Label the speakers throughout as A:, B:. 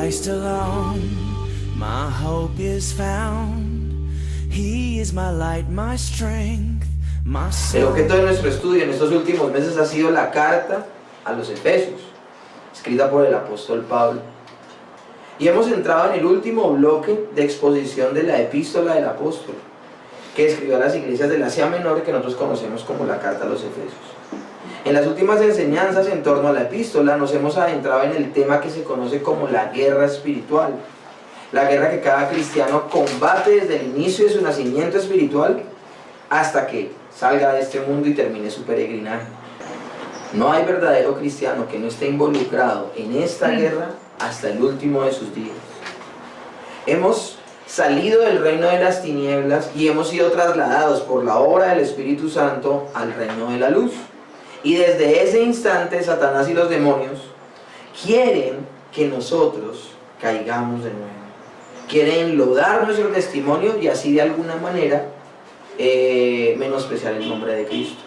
A: Christ alone, my hope is found. He is my light, my strength, my soul.
B: El objeto de nuestro estudio en estos últimos meses ha sido la carta a los Efesios, escrita por el apóstol Pablo. Y hemos entrado en el último bloque de exposición de la epístola del apóstol, que escribió a las iglesias del Asia Menor, que nosotros conocemos como la carta a los Efesios. En las últimas enseñanzas en torno a la epístola nos hemos adentrado en el tema que se conoce como la guerra espiritual. La guerra que cada cristiano combate desde el inicio de su nacimiento espiritual hasta que salga de este mundo y termine su peregrinaje. No hay verdadero cristiano que no esté involucrado en esta guerra hasta el último de sus días. Hemos salido del reino de las tinieblas y hemos sido trasladados por la obra del Espíritu Santo al reino de la luz. Y desde ese instante Satanás y los demonios quieren que nosotros caigamos de nuevo. Quieren enlodar nuestro testimonio y así de alguna manera menospreciar el nombre de Cristo.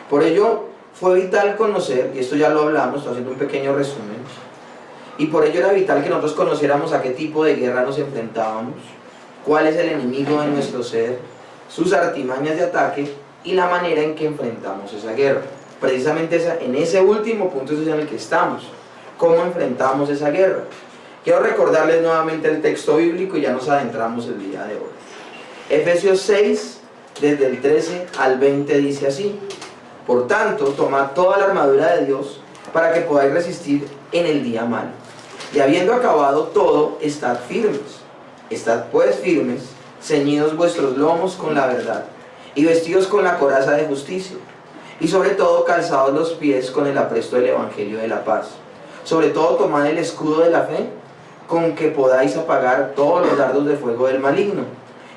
B: Por ello fue vital conocer, y esto ya lo hablamos, estoy haciendo un pequeño resumen, y por ello era vital que nosotros conociéramos a qué tipo de guerra nos enfrentábamos, cuál es el enemigo de nuestro ser, sus artimañas de ataque y la manera en que enfrentamos esa guerra. Precisamente en ese último punto es en el que estamos. ¿Cómo enfrentamos esa guerra? Quiero recordarles nuevamente el texto bíblico y ya nos adentramos el día de hoy. Efesios 6, desde el 13 al 20 dice así: Por tanto, tomad toda la armadura de Dios para que podáis resistir en el día malo. Y habiendo acabado todo, estad firmes. Estad pues firmes, ceñidos vuestros lomos con la verdad, y vestidos con la coraza de justicia. Y sobre todo calzados los pies con el apresto del Evangelio de la paz. Sobre todo tomad el escudo de la fe, con que podáis apagar todos los dardos de fuego del maligno.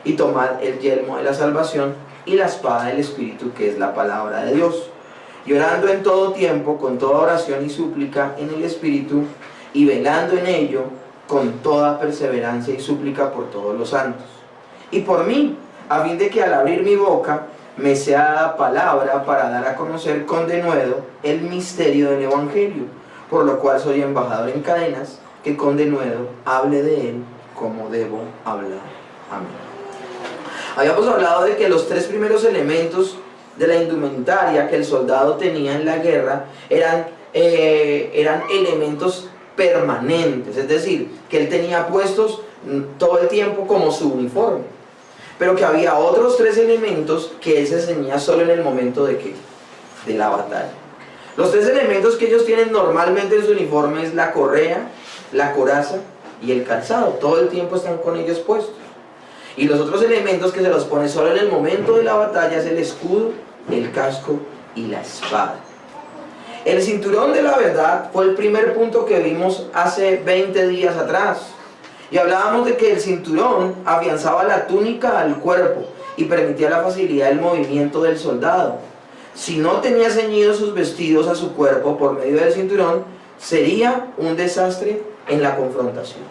B: Y tomad el yelmo de la salvación y la espada del Espíritu, que es la palabra de Dios. Y orando en todo tiempo, con toda oración y súplica en el Espíritu, y velando en ello, con toda perseverancia y súplica por todos los santos. Y por mí, a fin de que al abrir mi boca, me sea dada palabra para dar a conocer con denuedo el misterio del Evangelio, por lo cual soy embajador en cadenas, que con denuedo hable de él como debo hablar. Amén. Habíamos hablado de que los tres primeros elementos de la indumentaria que el soldado tenía en la guerra eran elementos permanentes, es decir, que él tenía puestos todo el tiempo como su uniforme. Pero que había otros tres elementos que él se ceñía solo en el momento de la batalla. Los tres elementos que ellos tienen normalmente en su uniforme es la correa, la coraza y el calzado. Todo el tiempo están con ellos puestos. Y los otros elementos que se los pone solo en el momento de la batalla es el escudo, el casco y la espada. El cinturón de la verdad fue el primer punto que vimos hace 20 días atrás. Y hablábamos de que el cinturón afianzaba la túnica al cuerpo y permitía la facilidad del movimiento del soldado. Si no tenía ceñidos sus vestidos a su cuerpo por medio del cinturón, sería un desastre en la confrontación.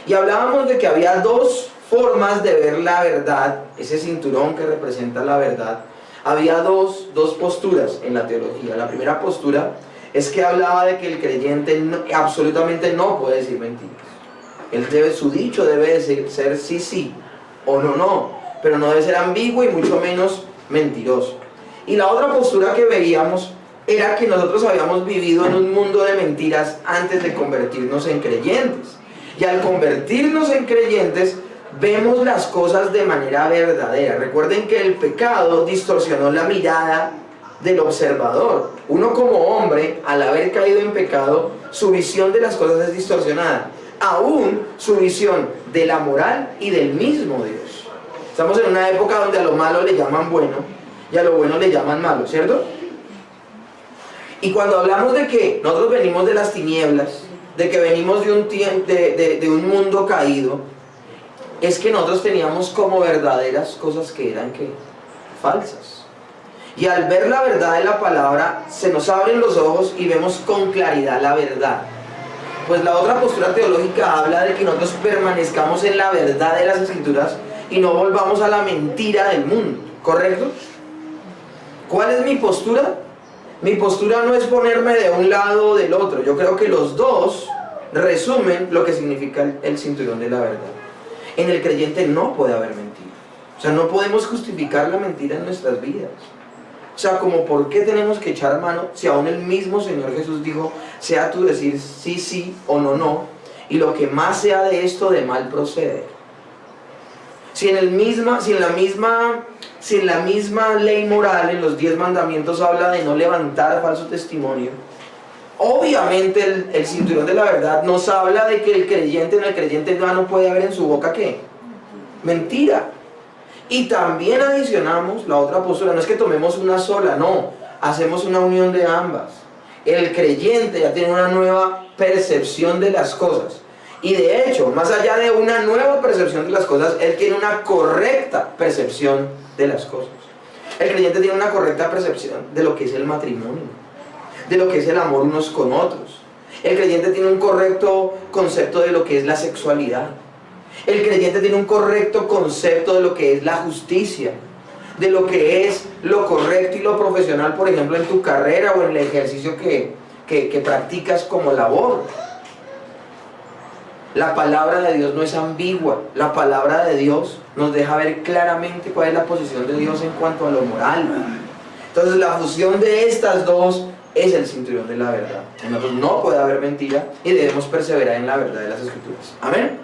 B: Y hablábamos de que había dos formas de ver la verdad, ese cinturón que representa la verdad. Había dos posturas en la teología. La primera postura es que hablaba de que el creyente absolutamente no puede decir mentiras. Su dicho debe ser sí, sí, o no, no, pero no debe ser ambiguo y mucho menos mentiroso. Y la otra postura que veíamos era que nosotros habíamos vivido en un mundo de mentiras antes de convertirnos en creyentes. Y al convertirnos en creyentes, vemos las cosas de manera verdadera. Recuerden que el pecado distorsionó la mirada del observador. Uno como hombre, al haber caído en pecado, su visión de las cosas es distorsionada. Aún su visión de la moral y del mismo Dios. Estamos en una época donde a lo malo le llaman bueno y a lo bueno le llaman malo, ¿cierto? Y cuando hablamos de que nosotros venimos de las tinieblas, de que venimos de un mundo caído, es que nosotros teníamos como verdaderas cosas que eran falsas. Y al ver la verdad de la palabra, se nos abren los ojos y vemos con claridad la verdad. Pues la otra postura teológica habla de que nosotros permanezcamos en la verdad de las Escrituras y no volvamos a la mentira del mundo, ¿correcto? ¿Cuál es mi postura? Mi postura no es ponerme de un lado o del otro. Yo creo que los dos resumen lo que significa el cinturón de la verdad. En el creyente no puede haber mentira. O sea, no podemos justificar la mentira en nuestras vidas. O sea, como por qué tenemos que echar mano si aún el mismo Señor Jesús dijo, sea tú decir sí, sí o no, no, y lo que más sea de esto de mal proceder. Si en la misma ley moral, en los 10 mandamientos habla de no levantar falso testimonio, obviamente el cinturón de la verdad nos habla de que el creyente no puede haber en su boca ¿qué? Mentira. Y también adicionamos la otra postura, no es que tomemos una sola, no, hacemos una unión de ambas. El creyente ya tiene una nueva percepción de las cosas. Y de hecho, más allá de una nueva percepción de las cosas, él tiene una correcta percepción de las cosas. El creyente tiene una correcta percepción de lo que es el matrimonio, de lo que es el amor unos con otros. El creyente tiene un correcto concepto de lo que es la sexualidad. El creyente tiene un correcto concepto de lo que es la justicia, de lo que es lo correcto y lo profesional, por ejemplo, en tu carrera o en el ejercicio que practicas como labor. La palabra de Dios no es ambigua. La palabra de Dios nos deja ver claramente cuál es la posición de Dios en cuanto a lo moral. Entonces la fusión de estas dos es el cinturón de la verdad. En nosotros no puede haber mentira y debemos perseverar en la verdad de las Escrituras. Amén.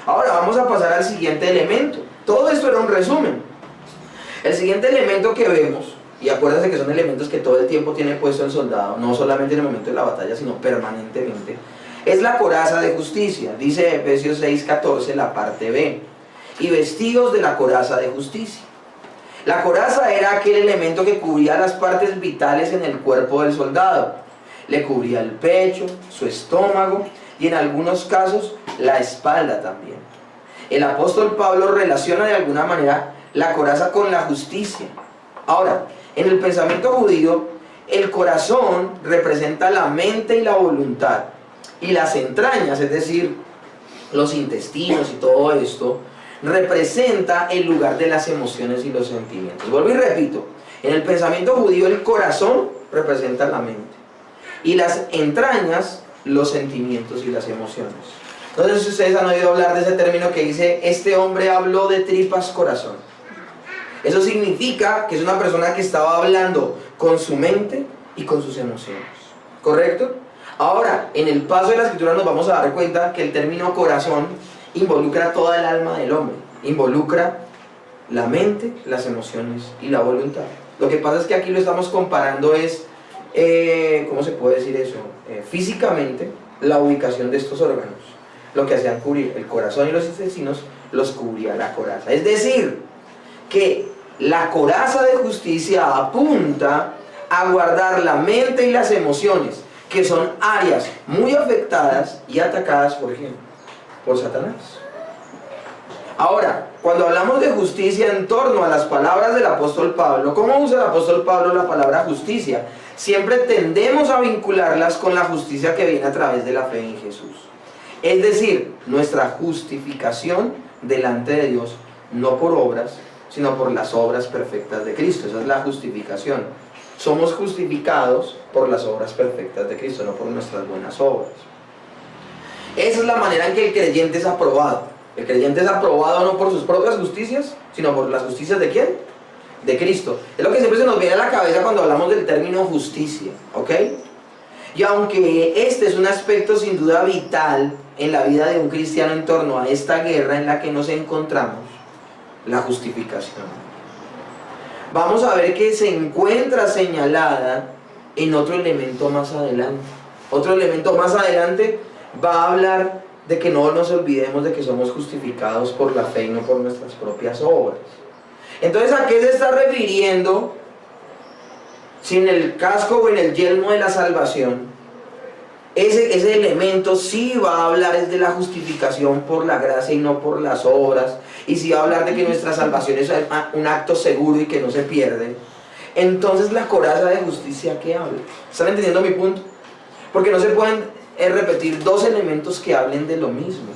B: Ahora vamos a pasar al siguiente elemento. Todo esto era un resumen. El siguiente elemento que vemos, y acuérdense que son elementos que todo el tiempo tiene puesto el soldado, no solamente en el momento de la batalla, sino permanentemente, es la coraza de justicia. Dice Efesios 6:14, la parte B. Y vestidos de la coraza de justicia. La coraza era aquel elemento que cubría las partes vitales en el cuerpo del soldado. Le cubría el pecho, su estómago y en algunos casos la espalda también. El apóstol Pablo relaciona de alguna manera la coraza con la justicia. Ahora, en el pensamiento judío, el corazón representa la mente y la voluntad. Y las entrañas, es decir, los intestinos y todo esto, representa el lugar de las emociones y los sentimientos. Vuelvo y repito, en el pensamiento judío el corazón representa la mente y las entrañas los sentimientos y las emociones. Entonces ustedes han oído hablar de ese término que dice, este hombre habló de tripas corazón. Eso significa que es una persona que estaba hablando con su mente y con sus emociones, ¿correcto? Ahora, en el paso de la escritura nos vamos a dar cuenta que el término corazón involucra toda el alma del hombre, involucra la mente, las emociones y la voluntad. Lo que pasa es que aquí lo estamos comparando es, ¿cómo se puede decir eso? Físicamente, la ubicación de estos órganos. Lo que hacían cubrir el corazón y los intestinos, los cubría la coraza. Es decir, que la coraza de justicia apunta a guardar la mente y las emociones, que son áreas muy afectadas y atacadas, por ejemplo, por Satanás. Ahora, cuando hablamos de justicia en torno a las palabras del apóstol Pablo, ¿cómo usa el apóstol Pablo la palabra justicia? Siempre tendemos a vincularlas con la justicia que viene a través de la fe en Jesús. Es decir, nuestra justificación delante de Dios, no por obras, sino por las obras perfectas de Cristo. Esa es la justificación. Somos justificados por las obras perfectas de Cristo, no por nuestras buenas obras. Esa es la manera en que el creyente es aprobado. El creyente es aprobado no por sus propias justicias, sino por las justicias ¿de quién? De Cristo. Es lo que siempre se nos viene a la cabeza cuando hablamos del término justicia, ¿ok? Y aunque este es un aspecto sin duda vital en la vida de un cristiano en torno a esta guerra en la que nos encontramos, la justificación, vamos a ver que se encuentra señalada en otro elemento más adelante. Otro elemento más adelante va a hablar de que no nos olvidemos de que somos justificados por la fe y no por nuestras propias obras. Entonces, ¿a qué se está refiriendo si en el casco o en el yelmo de la salvación ese elemento sí va a hablar es de la justificación por la gracia y no por las obras, y sí va a hablar de que nuestra salvación es un acto seguro y que no se pierde? Entonces, la coraza de justicia, ¿qué habla? ¿Están entendiendo mi punto? Porque no se pueden repetir dos elementos que hablen de lo mismo.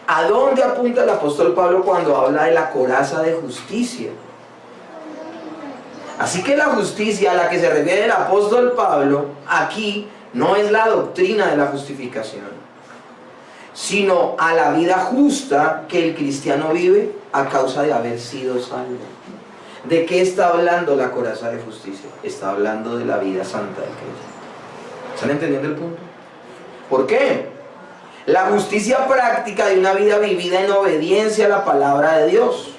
B: ¿A dónde apunta el apóstol Pablo cuando habla de la coraza de justicia? Así que la justicia a la que se refiere el apóstol Pablo aquí no es la doctrina de la justificación, sino a la vida justa que el cristiano vive a causa de haber sido salvo. ¿De qué está hablando la coraza de justicia? Está hablando de la vida santa del creyente. ¿Están entendiendo el punto? ¿Por qué? La justicia práctica de una vida vivida en obediencia a la palabra de Dios.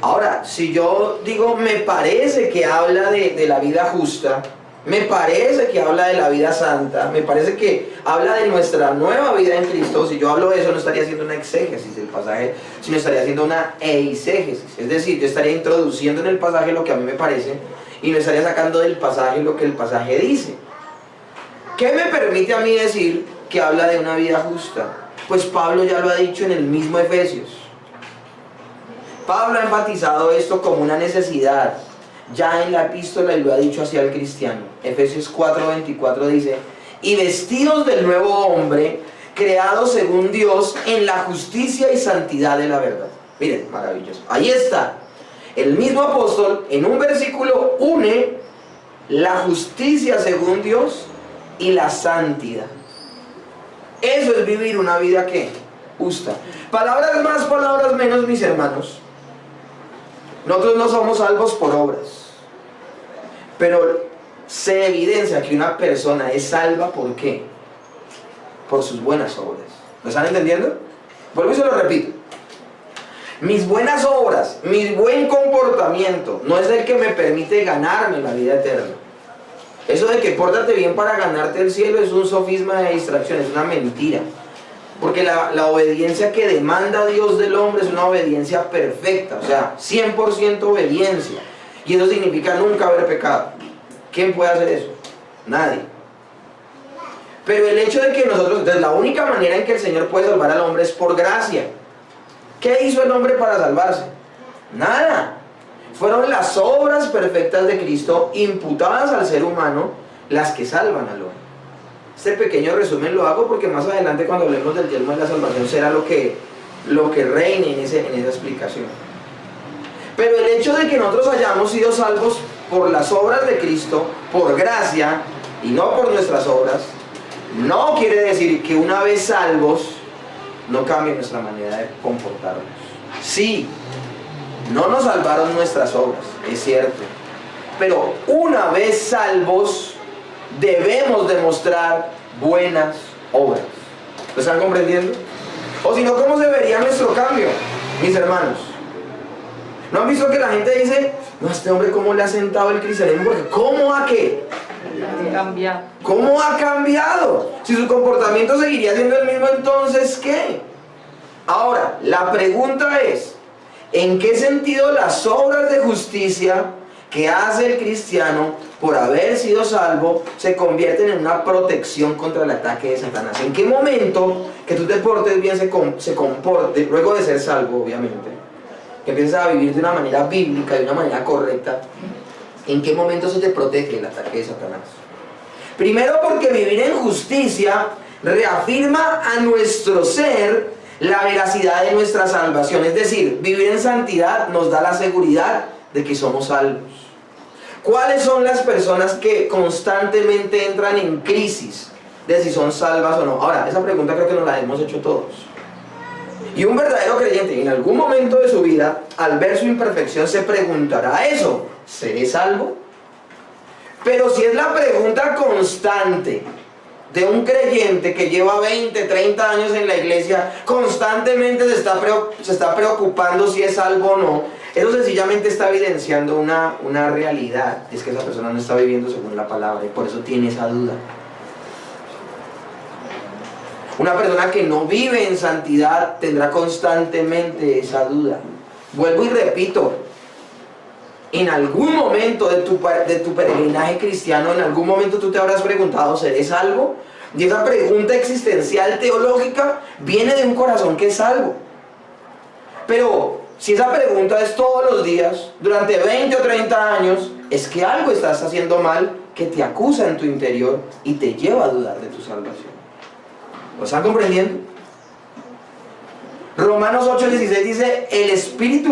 B: Ahora, si yo digo, me parece que habla de la vida justa, me parece que habla de la vida santa, me parece que habla de nuestra nueva vida en Cristo, si yo hablo de eso no estaría haciendo una exégesis del pasaje, sino estaría haciendo una eisegesis. Es decir, yo estaría introduciendo en el pasaje lo que a mí me parece y no estaría sacando del pasaje lo que el pasaje dice. ¿Qué me permite a mí decir que habla de una vida justa? Pues Pablo ya lo ha dicho en el mismo Efesios. Pablo ha enfatizado esto como una necesidad ya en la epístola y lo ha dicho hacia el cristiano. Efesios 4:24 dice: y vestidos del nuevo hombre, creado según Dios en la justicia y santidad de la verdad. Miren, maravilloso. Ahí está. El mismo apóstol en un versículo une la justicia según Dios y la santidad. Eso es vivir una vida ¿qué? Justa. Palabras más, palabras menos, mis hermanos. Nosotros no somos salvos por obras, pero se evidencia que una persona es salva ¿por qué? Por sus buenas obras. ¿Lo están entendiendo? Vuelvo y se lo repito. Mis buenas obras, mi buen comportamiento no es el que me permite ganarme la vida eterna. Eso de que pórtate bien para ganarte el cielo es un sofisma de distracción, es una mentira. Porque la obediencia que demanda Dios del hombre es una obediencia perfecta, o sea, 100% obediencia. Y eso significa nunca haber pecado. ¿Quién puede hacer eso? Nadie. Pero el hecho de que nosotros, entonces la única manera en que el Señor puede salvar al hombre es por gracia. ¿Qué hizo el hombre para salvarse? Nada. Fueron las obras perfectas de Cristo imputadas al ser humano las que salvan al hombre. Este pequeño resumen lo hago porque más adelante cuando hablemos del yelmo de la salvación será lo que reine en esa explicación. Pero el hecho de que nosotros hayamos sido salvos por las obras de Cristo, por gracia y no por nuestras obras, no quiere decir que una vez salvos no cambie nuestra manera de comportarnos. Sí, no nos salvaron nuestras obras, es cierto, pero una vez salvos debemos demostrar buenas obras. ¿Lo están comprendiendo? O si no, ¿cómo se vería nuestro cambio, mis hermanos? ¿No han visto que la gente dice, no, este hombre cómo le ha sentado el cristianismo? Porque ¿cómo ha qué? ¿Cómo ha cambiado? Si su comportamiento seguiría siendo el mismo, entonces ¿qué? Ahora, la pregunta es, ¿en qué sentido las obras de justicia que hace el cristiano por haber sido salvo se convierten en una protección contra el ataque de Satanás? ¿En qué momento que tú te portes bien se comporte, luego de ser salvo obviamente, que empiezas a vivir de una manera bíblica, de una manera correcta, en qué momento se te protege el ataque de Satanás? Primero porque vivir en justicia reafirma a nuestro ser la veracidad de nuestra salvación, es decir, vivir en santidad nos da la seguridad de que somos salvos. ¿Cuáles son las personas que constantemente entran en crisis de si son salvas o no? Ahora, esa pregunta creo que nos la hemos hecho todos. Y un verdadero creyente en algún momento de su vida, al ver su imperfección, se preguntará eso: ¿seré salvo? Pero si es la pregunta constante de un creyente que lleva 20, 30 años en la iglesia, constantemente se está preocupando si es salvo o no, eso sencillamente está evidenciando una realidad. Es que esa persona no está viviendo según la palabra y por eso tiene esa duda. Una persona que no vive en santidad tendrá constantemente esa duda. Vuelvo y repito, en algún momento de tu peregrinaje cristiano, en algún momento tú te habrás preguntado, ¿seré salvo? Y esa pregunta existencial teológica viene de un corazón que es salvo. Pero si esa pregunta es todos los días, durante 20 o 30 años, es que algo estás haciendo mal que te acusa en tu interior y te lleva a dudar de tu salvación. ¿Lo están comprendiendo? Romanos 8:16 dice, el Espíritu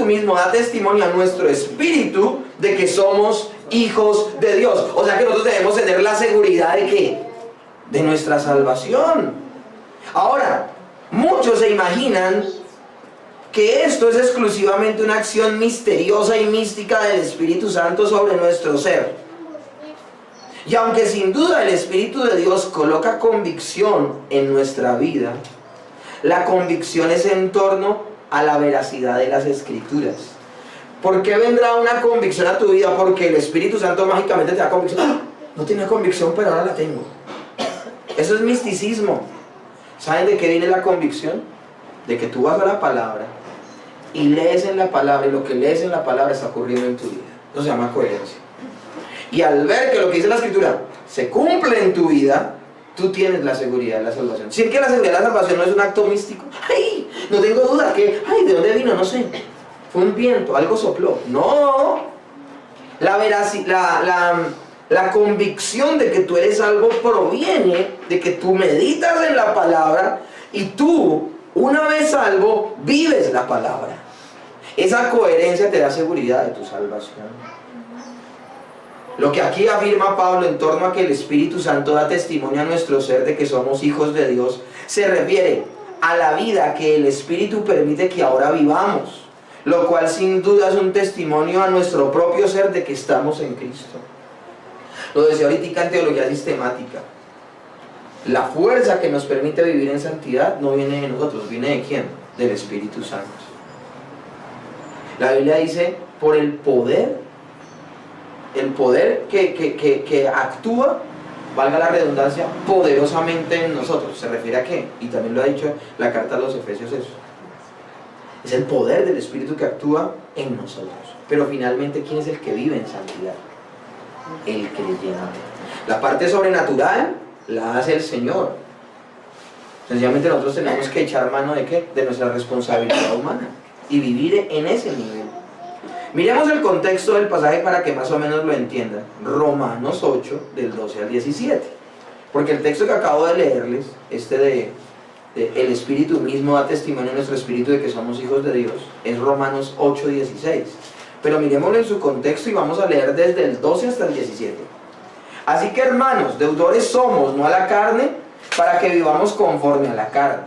B: mismo da testimonio a nuestro espíritu de que somos hijos de Dios. O sea que nosotros debemos tener la seguridad de que de nuestra salvación. Ahora, muchos se imaginan que esto es exclusivamente una acción misteriosa y mística del Espíritu Santo sobre nuestro ser. Y aunque sin duda el Espíritu de Dios coloca convicción en nuestra vida, la convicción es en torno a la veracidad de las Escrituras. ¿Por qué vendrá una convicción a tu vida? Porque el Espíritu Santo mágicamente te da convicción. ¡Ah! No tenía convicción, pero ahora la tengo. Eso es misticismo. ¿Saben de qué viene la convicción? De que tú vas a la palabra y lees en la palabra, y lo que lees en la palabra está ocurriendo en tu vida. Eso se llama coherencia. Y al ver que lo que dice la Escritura se cumple en tu vida, tú tienes la seguridad de la salvación. Si es que la seguridad de la salvación no es un acto místico, ¡ay! No tengo duda que, ¡ay! ¿De dónde vino? No sé. Fue un viento, algo sopló. No. La convicción de que tú eres salvo proviene de que tú meditas en la palabra y tú, una vez salvo, vives la palabra. Esa coherencia te da seguridad de tu salvación. Lo que aquí afirma Pablo en torno a que el Espíritu Santo da testimonio a nuestro ser de que somos hijos de Dios, se refiere a la vida que el Espíritu permite que ahora vivamos, lo cual sin duda es un testimonio a nuestro propio ser de que estamos en Cristo. Lo decía ahorita en teología sistemática. La fuerza que nos permite vivir en santidad no viene de nosotros, viene de ¿quién? Del Espíritu Santo. La Biblia dice, por el poder que actúa, valga la redundancia, poderosamente en nosotros. ¿Se refiere a qué? Y también lo ha dicho la carta a los Efesios eso. Es el poder del Espíritu que actúa en nosotros. Pero finalmente, ¿quién es el que vive en santidad? El creyente. La parte sobrenatural la hace el Señor. Sencillamente nosotros tenemos que echar mano ¿de qué? De nuestra responsabilidad humana y vivir en ese nivel. Miremos el contexto del pasaje para que más o menos lo entiendan. Romanos 8, del 12 al 17. Porque el texto que acabo de leerles, el Espíritu mismo da testimonio en nuestro espíritu de que somos hijos de Dios, es Romanos 8, 16. Pero miremoslo en su contexto y vamos a leer desde el 12 hasta el 17. Así que hermanos, deudores somos, no a la carne, para que vivamos conforme a la carne.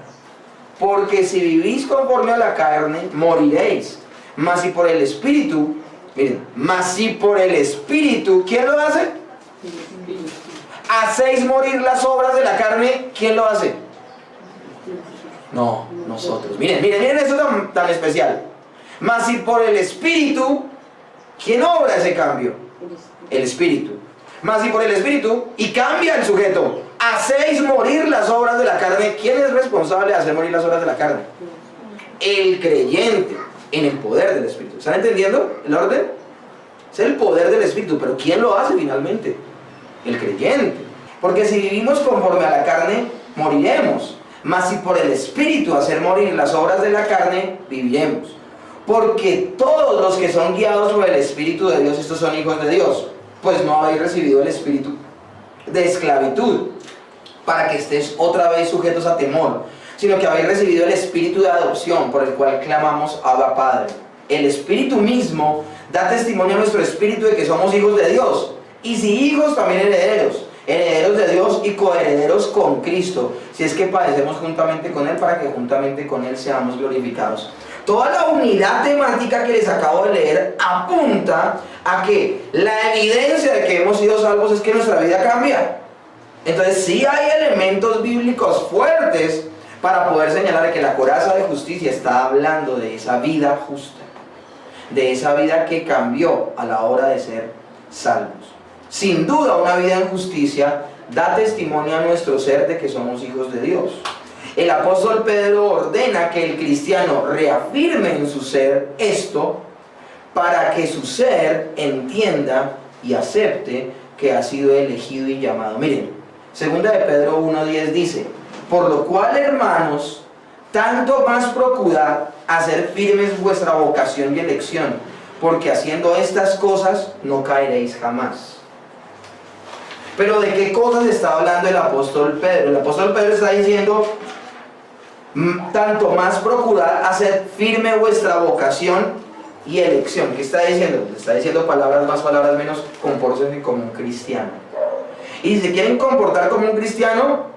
B: Porque si vivís conforme a la carne, moriréis. Mas si por el Espíritu, miren, mas si por el Espíritu, ¿quién lo hace? Hacéis morir las obras de la carne, ¿quién lo hace? No, nosotros. Miren esto tan especial. Mas si por el Espíritu, ¿quién obra ese cambio? El Espíritu. Mas si por el Espíritu, y cambia el sujeto, hacéis morir las obras de la carne, ¿quién es responsable de hacer morir las obras de la carne? El creyente, en el poder del Espíritu. ¿Están entendiendo el orden? Es el poder del Espíritu, pero ¿quién lo hace finalmente? El creyente. Porque si vivimos conforme a la carne, moriremos. Mas si por el Espíritu hacer morir las obras de la carne, viviremos. Porque todos los que son guiados por el Espíritu de Dios, estos son hijos de Dios. Pues no habéis recibido el espíritu de esclavitud, para que estéis otra vez sujetos a temor, sino que habéis recibido el espíritu de adopción, por el cual clamamos Abba Padre. El Espíritu mismo da testimonio a nuestro espíritu de que somos hijos de Dios. Y si hijos, también herederos. Herederos de Dios y coherederos con Cristo, si es que padecemos juntamente con Él, para que juntamente con Él seamos glorificados. Toda la unidad temática que les acabo de leer apunta a que la evidencia de que hemos sido salvos es que nuestra vida cambia. Entonces sí hay elementos bíblicos fuertes para poder señalar que la coraza de justicia está hablando de esa vida justa, de esa vida que cambió a la hora de ser salvos. Sin duda, una vida en justicia da testimonio a nuestro ser de que somos hijos de Dios. El apóstol Pedro ordena que el cristiano reafirme en su ser esto para que su ser entienda y acepte que ha sido elegido y llamado. Miren, 2 de Pedro 1:10 dice: por lo cual, hermanos, tanto más procurad hacer firmes vuestra vocación y elección, porque haciendo estas cosas no caeréis jamás. Pero ¿de qué cosas está hablando el apóstol Pedro? El apóstol Pedro está diciendo: tanto más procurad hacer firme vuestra vocación y elección. ¿Qué está diciendo? Está diciendo palabras más, palabras menos, compórtense como un cristiano. Y si se quieren comportar como un cristiano,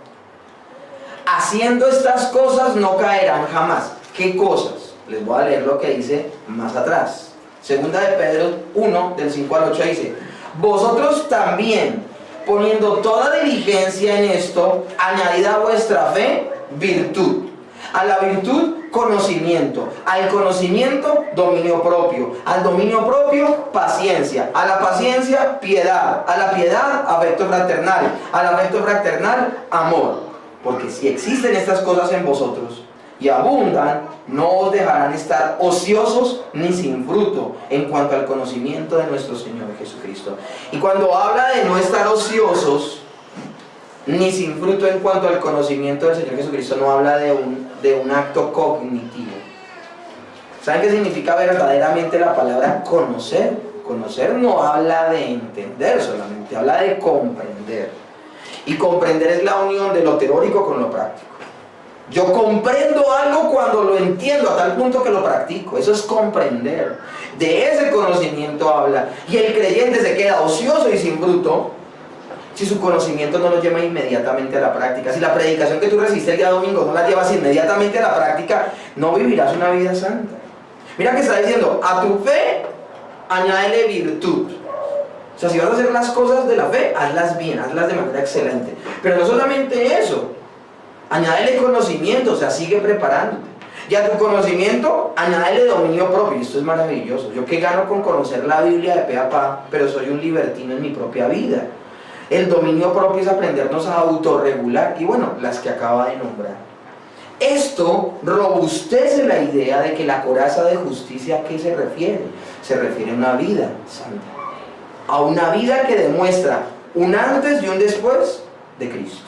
B: haciendo estas cosas no caerán jamás. ¿Qué cosas? Les voy a leer lo que dice más atrás. Segunda de Pedro 1, del 5 al 8 dice: vosotros también, poniendo toda diligencia en esto, añadid a vuestra fe virtud, a la virtud conocimiento, al conocimiento dominio propio, al dominio propio paciencia, a la paciencia piedad, a la piedad afecto fraternal, al afecto fraternal amor. Porque si existen estas cosas en vosotros y abundan, no os dejarán estar ociosos ni sin fruto en cuanto al conocimiento de nuestro Señor Jesucristo. Y cuando habla de no estar ociosos ni sin fruto en cuanto al conocimiento del Señor Jesucristo, no habla de un acto cognitivo. ¿Saben qué significa verdaderamente la palabra conocer? Conocer no habla de entender solamente, habla de comprender. Y comprender es la unión de lo teórico con lo práctico. Yo comprendo algo cuando lo entiendo a tal punto que lo practico. Eso es comprender. De ese conocimiento habla. Y el creyente se queda ocioso y sin fruto si su conocimiento no lo lleva inmediatamente a la práctica. Si la predicación que tú recibiste el día domingo no la llevas inmediatamente a la práctica, no vivirás una vida santa. Mira que está diciendo: a tu fe añádele virtud. O sea, si vas a hacer las cosas de la fe, hazlas bien, hazlas de manera excelente. Pero no solamente eso, añádele conocimiento, o sea, sigue preparándote. Y a tu conocimiento, añádele dominio propio. Y esto es maravilloso. Yo que gano con conocer la Biblia de pe a pa, pero soy un libertino en mi propia vida. El dominio propio es aprendernos a autorregular. Y bueno, las que acaba de nombrar. Esto robustece la idea de que la coraza de justicia, ¿a qué se refiere? Se refiere a una vida santa. A una vida que demuestra un antes y un después de Cristo.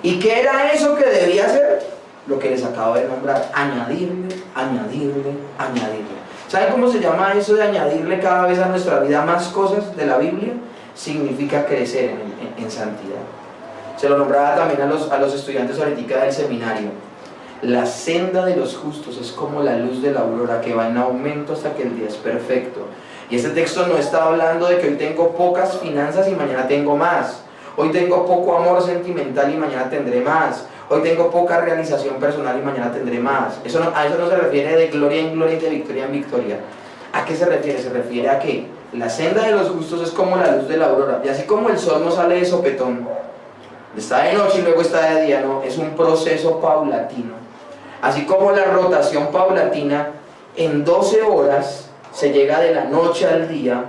B: ¿Y qué era eso que debía hacer? Lo que les acabo de nombrar: añadirle, añadirle, añadirle. ¿Saben cómo se llama eso de añadirle cada vez a nuestra vida más cosas de la Biblia? Significa crecer en santidad. Se lo nombraba también a los estudiantes ahorita del seminario. La senda de los justos es como la luz de la aurora, que va en aumento hasta que el día es perfecto. Y este texto no está hablando de que hoy tengo pocas finanzas y mañana tengo más. Hoy tengo poco amor sentimental y mañana tendré más. Hoy tengo poca realización personal y mañana tendré más. A eso no se refiere de gloria en gloria y de victoria en victoria. ¿A qué se refiere? Se refiere a que la senda de los justos es como la luz de la aurora. Y así como el sol no sale de sopetón, está de noche y luego está de día, no, es un proceso paulatino. Así como la rotación paulatina, en 12 horas se llega de la noche al día,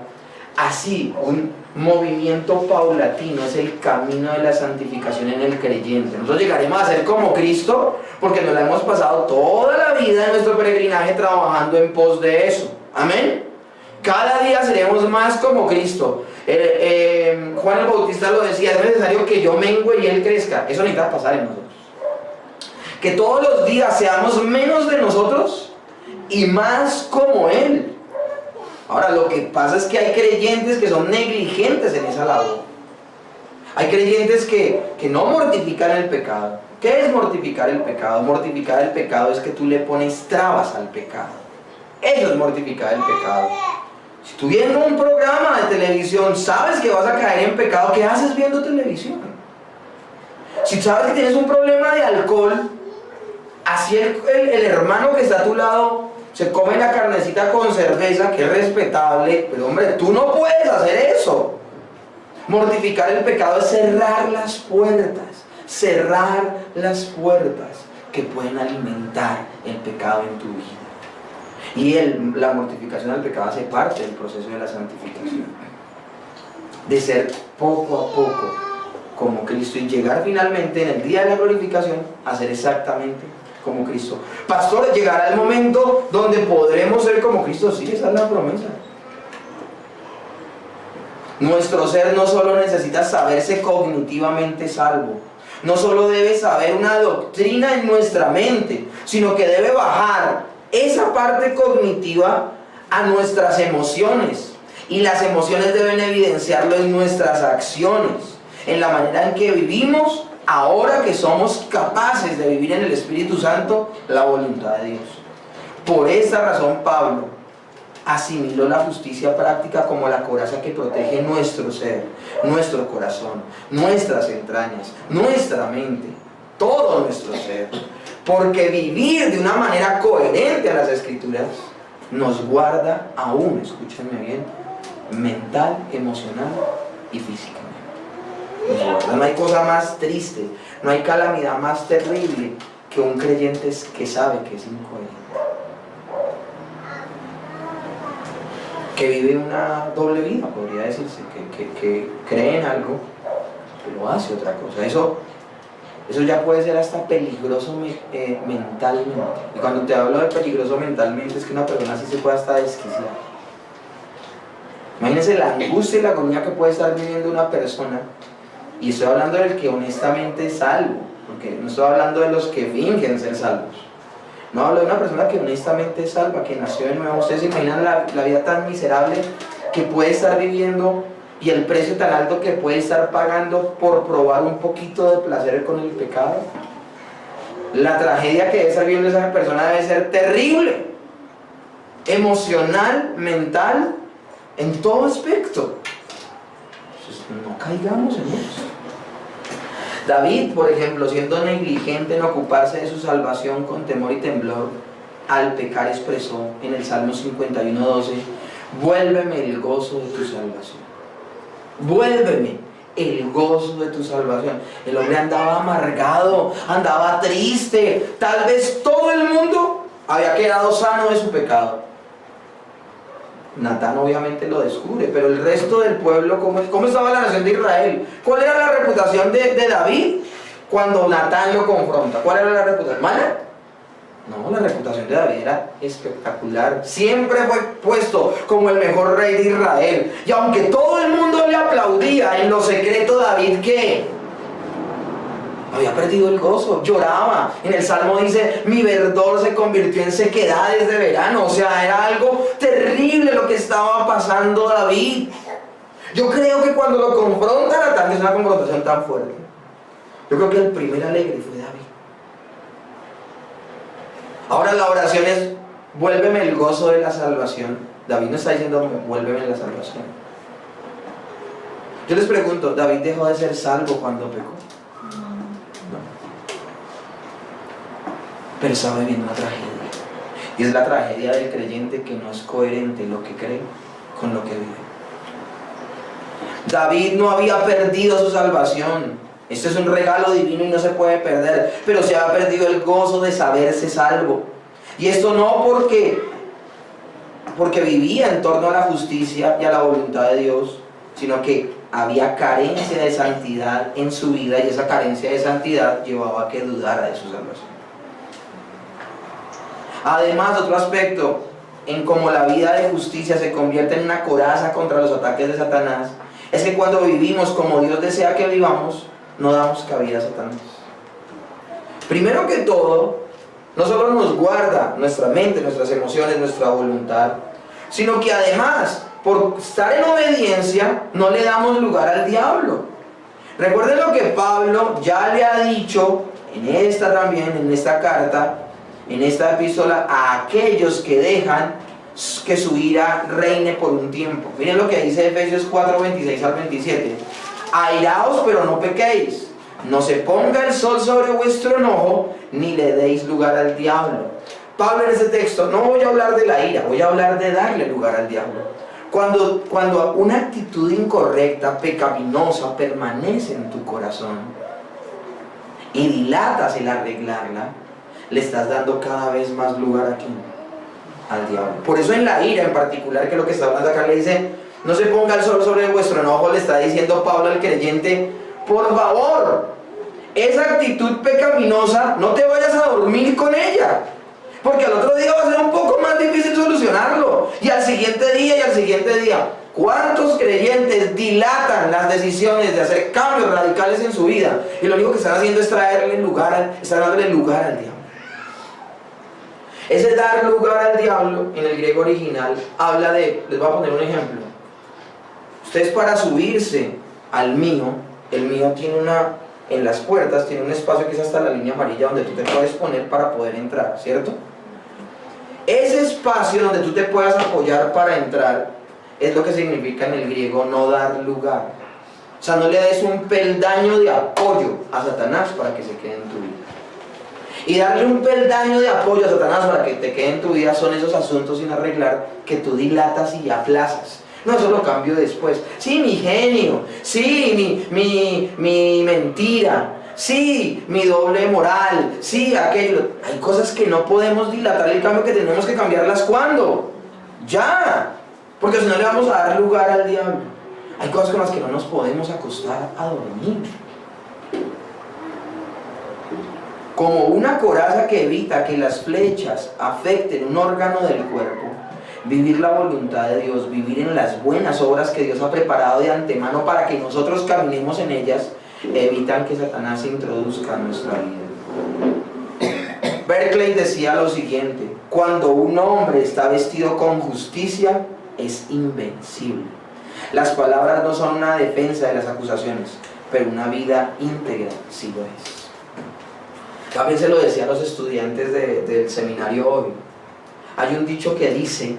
B: así un movimiento paulatino es el camino de la santificación en el creyente. Nosotros llegaremos a ser como Cristo porque nos la hemos pasado toda la vida en nuestro peregrinaje trabajando en pos de eso. Amén. Cada día seremos más como Cristo. Juan el Bautista lo decía: es necesario que yo mengüe y Él crezca. Eso necesita pasar en nosotros. Que todos los días seamos menos de nosotros y más como Él. Ahora, lo que pasa es que hay creyentes que son negligentes en esa labor. Hay creyentes que no mortifican el pecado. ¿Qué es mortificar el pecado? Mortificar el pecado es que tú le pones trabas al pecado. Eso es mortificar el pecado. Si tú viendo un programa de televisión sabes que vas a caer en pecado, ¿qué haces viendo televisión? Si sabes que tienes un problema de alcohol, así el hermano que está a tu lado se come la carnecita con cerveza, que es respetable, pero hombre, tú no puedes hacer eso. Mortificar el pecado es cerrar las puertas que pueden alimentar el pecado en tu vida. Y la mortificación del pecado hace parte del proceso de la santificación. De ser poco a poco como Cristo y llegar finalmente en el día de la glorificación a ser exactamente como Cristo. Pastor, llegará el momento donde podremos ser como Cristo. Sí, esa es la promesa. Nuestro ser no solo necesita saberse cognitivamente salvo, no solo debe saber una doctrina en nuestra mente, sino que debe bajar esa parte cognitiva a nuestras emociones. Y las emociones deben evidenciarlo en nuestras acciones, en la manera en que vivimos ahora que somos capaces de vivir en el Espíritu Santo la voluntad de Dios. Por esta razón Pablo asimiló la justicia práctica como la coraza que protege nuestro ser, nuestro corazón, nuestras entrañas, nuestra mente, todo nuestro ser. Porque vivir de una manera coherente a las Escrituras nos guarda aún, escúchenme bien, mental, emocional y físicamente. Nos guarda. No hay cosa más triste, no hay calamidad más terrible que un creyente que sabe que es incoherente, que vive una doble vida, podría decirse, que cree en algo, pero hace otra cosa. Eso ya puede ser hasta peligroso mentalmente. Y cuando te hablo de peligroso mentalmente, es que una persona así se puede hasta desquiciar. Imagínense la angustia y la agonía que puede estar viviendo una persona. Y estoy hablando del que honestamente es salvo, porque no estoy hablando de los que fingen ser salvos. No hablo de una persona que honestamente es salva, que nació de nuevo. Ustedes se imaginan la vida tan miserable que puede estar viviendo y el precio tan alto que puede estar pagando por probar un poquito de placer con el pecado. La tragedia que debe estar viviendo esa persona debe ser terrible, emocional, mental, en todo aspecto. Entonces, no caigamos en eso. David, por ejemplo, siendo negligente en ocuparse de su salvación con temor y temblor, al pecar expresó en el Salmo 51:12: vuélveme el gozo de tu salvación. Vuélveme el gozo de tu salvación. El hombre andaba amargado, andaba triste. Tal vez todo el mundo había quedado sano de su pecado. Natán obviamente lo descubre, pero el resto del pueblo, ¿cómo estaba la nación de Israel? ¿Cuál era la reputación de David cuando Natán lo confronta? ¿Cuál era la reputación? ¿Mala? No, la reputación de David era espectacular. Siempre fue puesto como el mejor rey de Israel. Y aunque todo el mundo le aplaudía, en lo secreto David, ¿qué? Había perdido el gozo, lloraba. En el Salmo dice: mi verdor se convirtió en sequedades de verano. O sea, era algo terrible lo que estaba pasando David. Yo creo que cuando lo confrontan a Natán, es una confrontación tan fuerte, yo creo que el primer alegre fue David. Ahora la oración es: vuélveme el gozo de la salvación. David no está diciendo: vuélveme la salvación. Yo les pregunto, ¿David dejó de ser salvo cuando pecó? No. Pero estaba viviendo una tragedia. Y es la tragedia del creyente que no es coherente lo que cree con lo que vive. David no había perdido su salvación. Esto es un regalo divino y no se puede perder, pero se había perdido el gozo de saberse salvo. Y esto no porque vivía en torno a la justicia y a la voluntad de Dios, sino que había carencia de santidad en su vida, y esa carencia de santidad llevaba a que dudara de su salvación. Además, otro aspecto en cómo la vida de justicia se convierte en una coraza contra los ataques de Satanás, es que cuando vivimos como Dios desea que vivamos, no damos cabida a Satanás. Primero que todo, no solo nos guarda nuestra mente, nuestras emociones, nuestra voluntad, sino que además, por estar en obediencia, no le damos lugar al diablo. Recuerden lo que Pablo ya le ha dicho en esta carta, en esta epístola, a aquellos que dejan que su ira reine por un tiempo. Miren lo que dice Efesios 4:26 al 27. Airaos, pero no pequéis. No se ponga el sol sobre vuestro enojo, ni le deis lugar al diablo. Pablo en ese texto, no voy a hablar de la ira, voy a hablar de darle lugar al diablo. Cuando una actitud incorrecta, pecaminosa, permanece en tu corazón y dilatas el arreglarla, le estás dando cada vez más lugar aquí al diablo. Por eso en la ira en particular, que es lo que está hablando acá, le dice: no se ponga el sol sobre vuestro enojo. Le está diciendo Pablo al creyente: por favor, esa actitud pecaminosa no te vayas a dormir con ella, porque al otro día va a ser un poco más difícil solucionarlo, y al siguiente día y al siguiente día. ¿Cuántos creyentes dilatan las decisiones de hacer cambios radicales en su vida, y lo único que están haciendo es dándole lugar al diablo? Ese dar lugar al diablo en el griego original habla de, les voy a poner un ejemplo. Ustedes, para subirse al mío, el mío tiene en las puertas tiene un espacio que es hasta la línea amarilla donde tú te puedes poner para poder entrar, ¿cierto? Ese espacio donde tú te puedas apoyar para entrar es lo que significa en el griego no dar lugar. O sea, no le des un peldaño de apoyo a Satanás para que se quede en tu vida. Y darle un peldaño de apoyo a Satanás para que te quede en tu vida son esos asuntos sin arreglar que tú dilatas y aplazas. No, eso lo cambio después. Sí, mi genio. Sí, mi mentira. Sí, mi doble moral. Sí, aquello. Hay cosas que no podemos dilatar el cambio, que tenemos que cambiarlas. ¿Cuándo? Ya. Porque si no le vamos a dar lugar al diablo. Hay cosas con las que no nos podemos acostar a dormir. Como una coraza que evita que las flechas afecten un órgano del cuerpo, vivir la voluntad de Dios, vivir en las buenas obras que Dios ha preparado de antemano para que nosotros caminemos en ellas, evitan que Satanás se introduzca en nuestra vida. Berkeley decía lo siguiente: cuando un hombre está vestido con justicia, es invencible. Las palabras no son una defensa de las acusaciones, pero una vida íntegra sí lo es. También se lo decía a los estudiantes del seminario hoy. Hay un dicho que dice,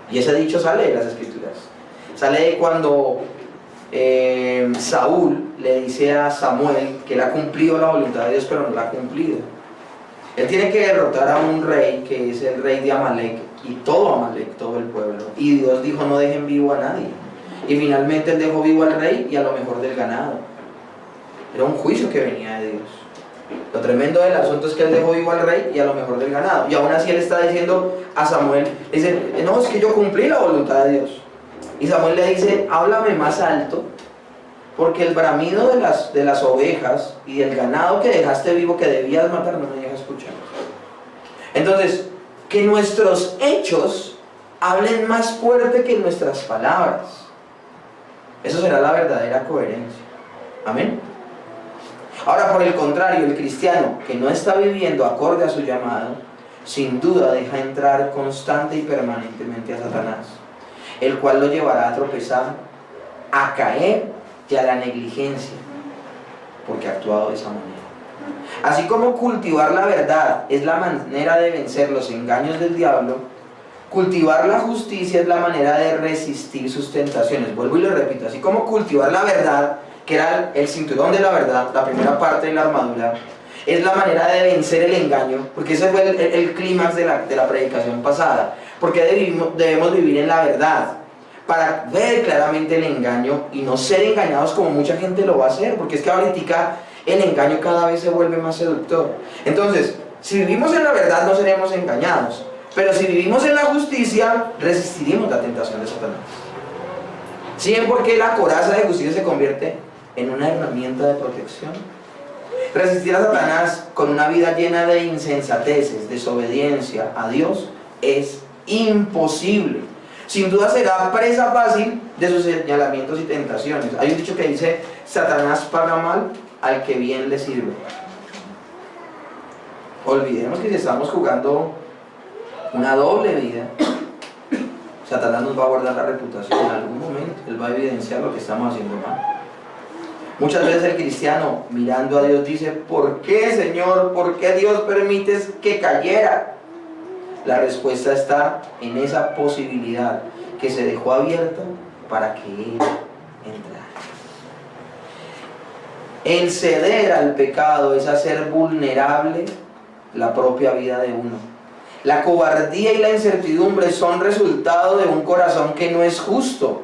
B: y ese dicho sale de las Escrituras, sale de cuando Saúl le dice a Samuel que él ha cumplido la voluntad de Dios, pero no la ha cumplido. Él tiene que derrotar a un rey que es el rey de Amalek, y todo Amalek, todo el pueblo. Y Dios dijo: no dejen vivo a nadie. Y finalmente él dejó vivo al rey y a lo mejor del ganado. Era un juicio que venía de Dios. Lo tremendo del asunto es que él dejó vivo al rey y a lo mejor del ganado. Y aún así él está diciendo a Samuel, dice: no, es que yo cumplí la voluntad de Dios. Y Samuel le dice: háblame más alto, porque el bramido de las ovejas y del ganado que dejaste vivo, que debías matar, no me llega a escuchar. Entonces, que nuestros hechos hablen más fuerte que nuestras palabras. Eso será la verdadera coherencia. Amén. Ahora, por el contrario, el cristiano que no está viviendo acorde a su llamado, sin duda deja entrar constante y permanentemente a Satanás, el cual lo llevará a tropezar, a caer y a la negligencia, porque ha actuado de esa manera. Así como cultivar la verdad es la manera de vencer los engaños del diablo, cultivar la justicia es la manera de resistir sus tentaciones. Vuelvo y lo repito: así como cultivar la verdad, que era el cinturón de la verdad, la primera parte de la armadura, es la manera de vencer el engaño, porque ese fue el clímax de la predicación pasada. Porque debemos vivir en la verdad para ver claramente el engaño y no ser engañados como mucha gente lo va a hacer, porque es que ahorita el engaño cada vez se vuelve más seductor. Entonces, si vivimos en la verdad no seremos engañados, pero si vivimos en la justicia resistiremos la tentación de Satanás. ¿Sí ven por qué la coraza de justicia se convierte en una herramienta de protección? Resistir a Satanás con una vida llena de insensateces, desobediencia a Dios, es imposible. Sin duda será presa fácil de sus señalamientos y tentaciones. Hay un dicho que dice: Satanás paga mal al que bien le sirve. Olvidemos que si estamos jugando una doble vida, Satanás nos va a guardar la reputación en algún momento. Él va a evidenciar lo que estamos haciendo mal. Muchas veces el cristiano, mirando a Dios, dice: ¿por qué, Señor? ¿Por qué Dios permites que cayera? La respuesta está en esa posibilidad que se dejó abierta para que Él entrara. El ceder al pecado es hacer vulnerable la propia vida de uno. La cobardía y la incertidumbre son resultado de un corazón que no es justo,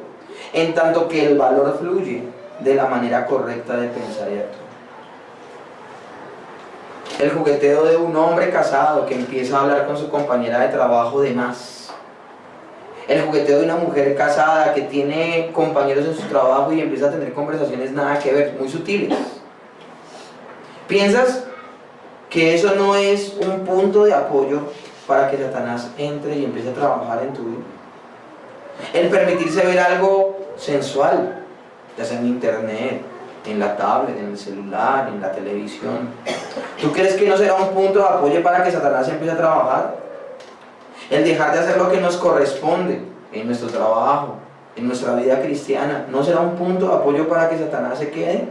B: en tanto que el valor fluye de la manera correcta de pensar y actuar. El jugueteo de un hombre casado que empieza a hablar con su compañera de trabajo de más. El jugueteo de una mujer casada que tiene compañeros en su trabajo y empieza a tener conversaciones nada que ver, muy sutiles. ¿Piensas que eso no es un punto de apoyo para que Satanás entre y empiece a trabajar en tu vida? El permitirse ver algo sensual, ya sea en internet, en la tablet, en el celular, en la televisión. ¿Tú crees que no será un punto de apoyo para que Satanás empiece a trabajar? El dejar de hacer lo que nos corresponde en nuestro trabajo, en nuestra vida cristiana, ¿no será un punto de apoyo para que Satanás se quede?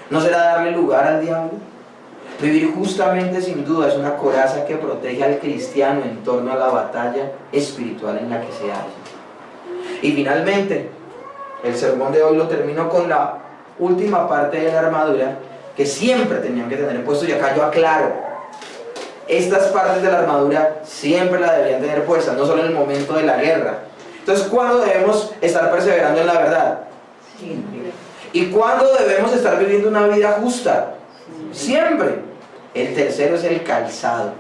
B: ¿No será darle lugar al diablo? Vivir justamente sin duda es una coraza que protege al cristiano en torno a la batalla espiritual en la que se halla. Y finalmente, el sermón de hoy lo termino con la última parte de la armadura que siempre tenían que tener puesto, y acá yo aclaro, estas partes de la armadura siempre la deberían tener puesta, no solo en el momento de la guerra. Entonces, ¿cuándo debemos estar perseverando en la verdad? Siempre. ¿Y cuándo debemos estar viviendo una vida justa? Siempre. El tercero es el calzado.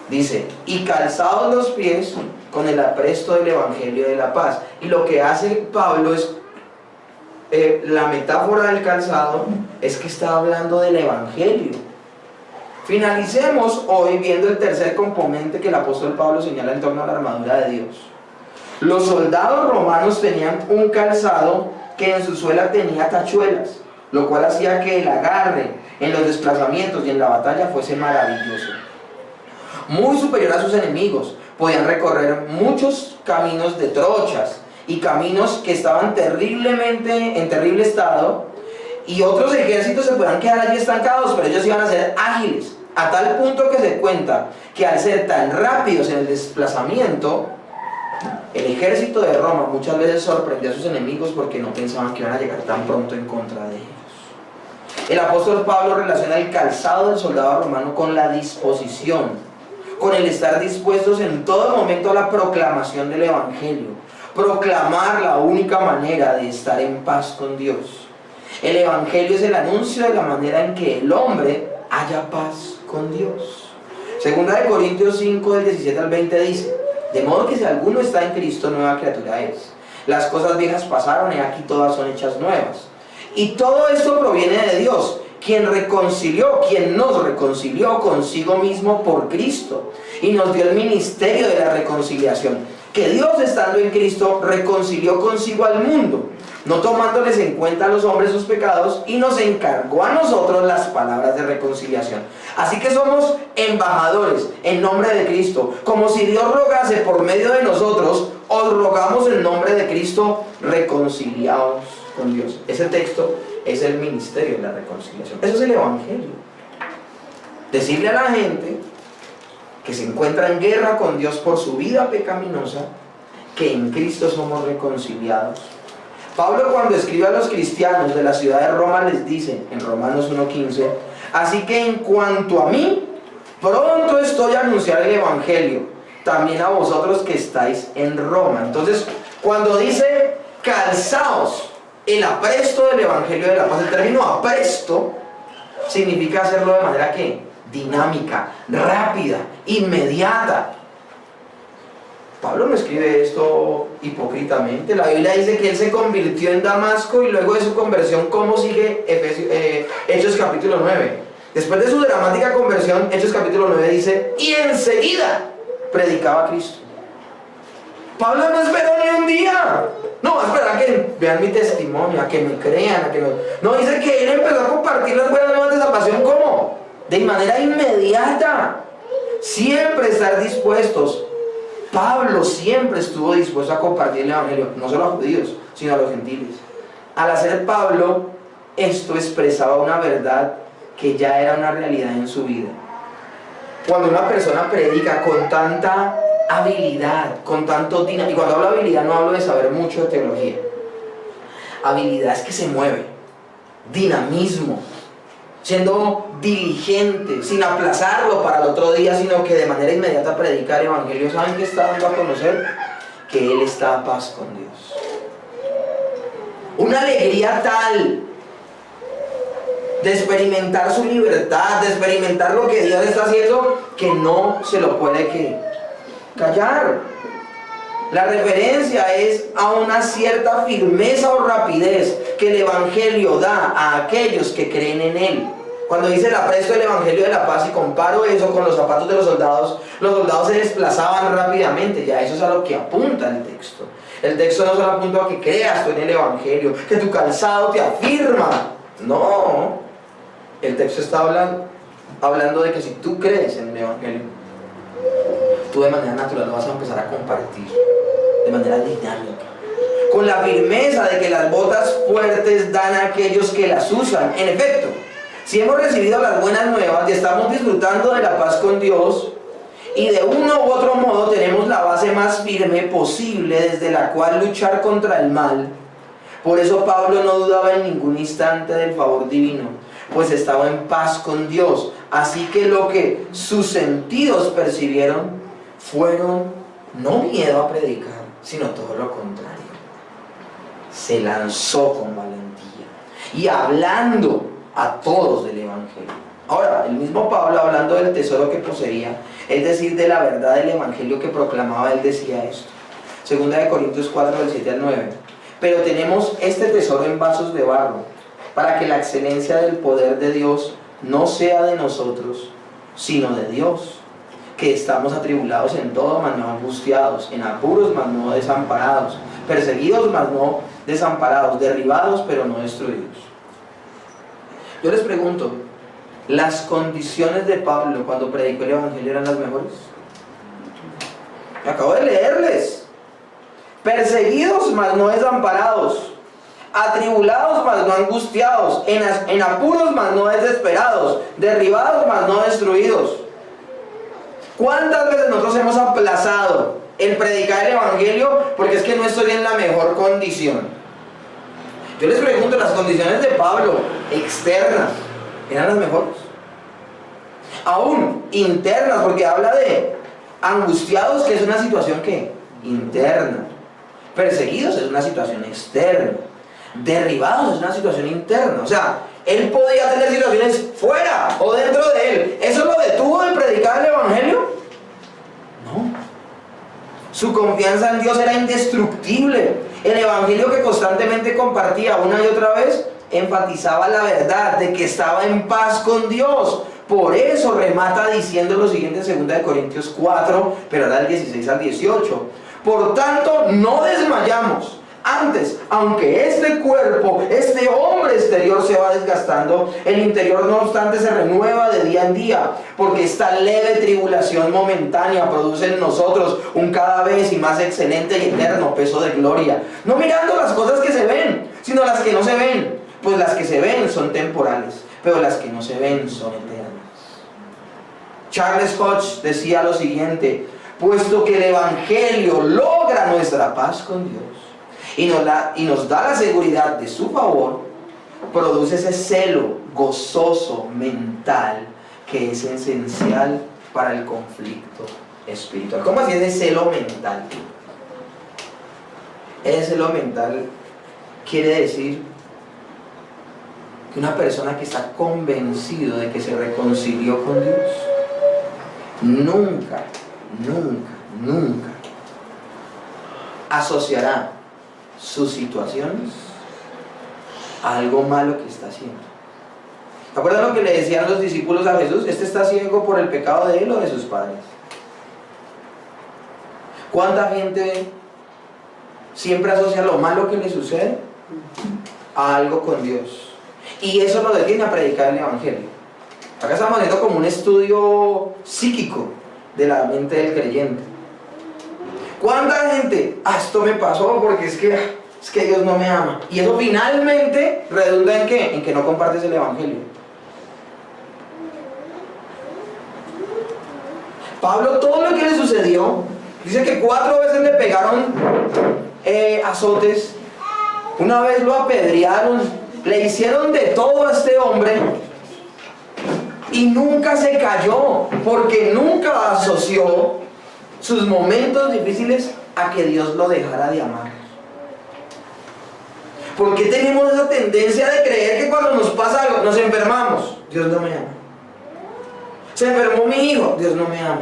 B: Dice, y calzados los pies con el apresto del Evangelio de la paz. Y lo que hace Pablo es, la metáfora del calzado es que está hablando del Evangelio. Finalicemos hoy viendo el tercer componente que el apóstol Pablo señala en torno a la armadura de Dios. Los soldados romanos tenían un calzado que en su suela tenía tachuelas, lo cual hacía que el agarre en los desplazamientos y en la batalla fuese maravilloso. Muy superior a sus enemigos, podían recorrer muchos caminos de trochas y caminos que estaban en terrible estado, y otros ejércitos se podían quedar allí estancados, pero ellos iban a ser ágiles, a tal punto que se cuenta que al ser tan rápidos en el desplazamiento, el ejército de Roma muchas veces sorprendió a sus enemigos porque no pensaban que iban a llegar tan pronto en contra de ellos. El apóstol Pablo relaciona el calzado del soldado romano con la disposición, con el estar dispuestos en todo momento a la proclamación del Evangelio, proclamar la única manera de estar en paz con Dios. El Evangelio es el anuncio de la manera en que el hombre haya paz con Dios. Segunda de Corintios 5, del 17 al 20 dice, de modo que si alguno está en Cristo, nueva criatura es. Las cosas viejas pasaron y aquí todas son hechas nuevas. Y todo esto proviene de Dios, quien nos reconcilió consigo mismo por Cristo y nos dio el ministerio de la reconciliación. Que Dios, estando en Cristo, reconcilió consigo al mundo, no tomándoles en cuenta a los hombres sus pecados, y nos encargó a nosotros las palabras de reconciliación. Así que somos embajadores en nombre de Cristo, como si Dios rogase por medio de nosotros. Os rogamos en nombre de Cristo, reconciliados con Dios. Ese texto es el ministerio de la reconciliación. Eso es el Evangelio. Decirle a la gente que se encuentra en guerra con Dios por su vida pecaminosa, que en Cristo somos reconciliados. Pablo, cuando escribe a los cristianos de la ciudad de Roma, les dice en Romanos 1:15, así que en cuanto a mí, pronto estoy a anunciar el Evangelio, también a vosotros que estáis en Roma. Entonces, cuando dice calzaos el apresto del Evangelio de la paz, el término apresto significa hacerlo de manera que dinámica, rápida, inmediata. Pablo no escribe esto hipócritamente. La Biblia dice que él se convirtió en Damasco, y luego de su conversión, ¿cómo sigue Hechos capítulo 9? Después de su dramática conversión, Hechos capítulo 9 dice, y enseguida predicaba a Cristo. Pablo no esperó ni un día. No va a esperar a que vean mi testimonio, a que me crean, a que no, dice que él empezó a compartir las buenas nuevas de salvación. ¿Cómo? De manera inmediata. Siempre estar dispuestos. Pablo siempre estuvo dispuesto a compartir el Evangelio, no solo a judíos, sino a los gentiles. Al hacer Pablo esto, expresaba una verdad que ya era una realidad en su vida. Cuando una persona predica con tanta habilidad, con tanto dinamismo, y cuando hablo de habilidad no hablo de saber mucho de teología, habilidad es que se mueve, dinamismo, siendo diligente, sin aplazarlo para el otro día, sino que de manera inmediata predicar el Evangelio. ¿Saben qué está dando a conocer? Que él está a paz con Dios. Una alegría tal de experimentar su libertad, de experimentar lo que Dios está haciendo, que no se lo puede callar. La referencia es a una cierta firmeza o rapidez que el Evangelio da a aquellos que creen en él. Cuando dice el apresto del Evangelio de la paz, y comparo eso con los zapatos de los soldados se desplazaban rápidamente. Ya eso es a lo que apunta el texto. El texto no solo apunta a que creas tú en el Evangelio, que tu calzado te afirma. No, el texto está hablando de que si tú crees en el Evangelio, tú de manera natural lo vas a empezar a compartir, de manera dinámica, con la firmeza de que las botas fuertes dan a aquellos que las usan. En efecto, Si hemos recibido las buenas nuevas y estamos disfrutando de la paz con Dios, y de uno u otro modo tenemos la base más firme posible desde la cual luchar contra el mal, por eso Pablo no dudaba en ningún instante del favor divino, pues estaba en paz con Dios. Así que lo que sus sentidos percibieron fueron no miedo a predicar, sino todo lo contrario. Se lanzó con valentía y hablando a todos del Evangelio. Ahora, el mismo Pablo, hablando del tesoro que poseía, es decir, de la verdad del Evangelio que proclamaba, él decía esto. 2 Corintios 4, del 7 al 9. Pero tenemos este tesoro en vasos de barro, para que la excelencia del poder de Dios no sea de nosotros, sino de Dios, que estamos atribulados en todo, mas no angustiados, en apuros, mas no desamparados, perseguidos, mas no desamparados, derribados, pero no destruidos. Yo les pregunto, ¿las condiciones de Pablo cuando predicó el Evangelio eran las mejores? Acabo de leerles. Perseguidos, mas no desamparados, atribulados, mas no angustiados, en apuros, mas no desesperados, derribados, mas no destruidos. ¿Cuántas veces nosotros hemos aplazado el predicar el Evangelio porque es que no estoy en la mejor condición? Yo les pregunto, ¿las condiciones de Pablo externas eran las mejores? Aún internas, porque habla de angustiados, que es una situación que interna. Perseguidos es una situación externa. Derribados es una situación interna. O sea, él podía tener situaciones fuera o dentro de él. ¿Eso lo detuvo de predicar el Evangelio? No. Su confianza en Dios era indestructible. El Evangelio que constantemente compartía una y otra vez enfatizaba la verdad de que estaba en paz con Dios. Por eso remata diciendo lo siguiente en 2 Corintios 4, pero ahora del 16 al 18. Por tanto, no desmayamos. Antes, aunque este cuerpo, este hombre exterior se va desgastando, el interior no obstante se renueva de día en día, porque esta leve tribulación momentánea produce en nosotros un cada vez y más excelente y eterno peso de gloria, no mirando las cosas que se ven, sino las que no se ven, pues las que se ven son temporales, pero las que no se ven son eternas. Charles Hodge decía lo siguiente: puesto que el Evangelio logra nuestra paz con Dios y nos da la seguridad de su favor, produce ese celo gozoso mental que es esencial para el conflicto espiritual. ¿Cómo así ese celo mental? Ese celo mental quiere decir que una persona que está convencido de que se reconcilió con Dios nunca asociará sus situaciones a algo malo que está haciendo. ¿Se acuerdan lo que le decían los discípulos a Jesús? Este está ciego por el pecado de él o de sus padres. ¿Cuánta gente siempre asocia lo malo que le sucede a algo con Dios? Y eso lo detiene a predicar el Evangelio. Acá estamos haciendo como un estudio psíquico de la mente del creyente. ¿Cuánta gente? Esto me pasó porque es que Dios no me ama. Y eso finalmente redunda ¿en qué? En que no compartes el Evangelio. Pablo, todo lo que le sucedió, dice que 4 veces le pegaron azotes, una vez lo apedrearon, le hicieron de todo a este hombre y nunca se cayó, porque nunca asoció sus momentos difíciles a que Dios lo dejara de amar. ¿Por qué tenemos esa tendencia de creer que cuando nos pasa algo, nos enfermamos, Dios no me ama? Se enfermó mi hijo, Dios no me ama.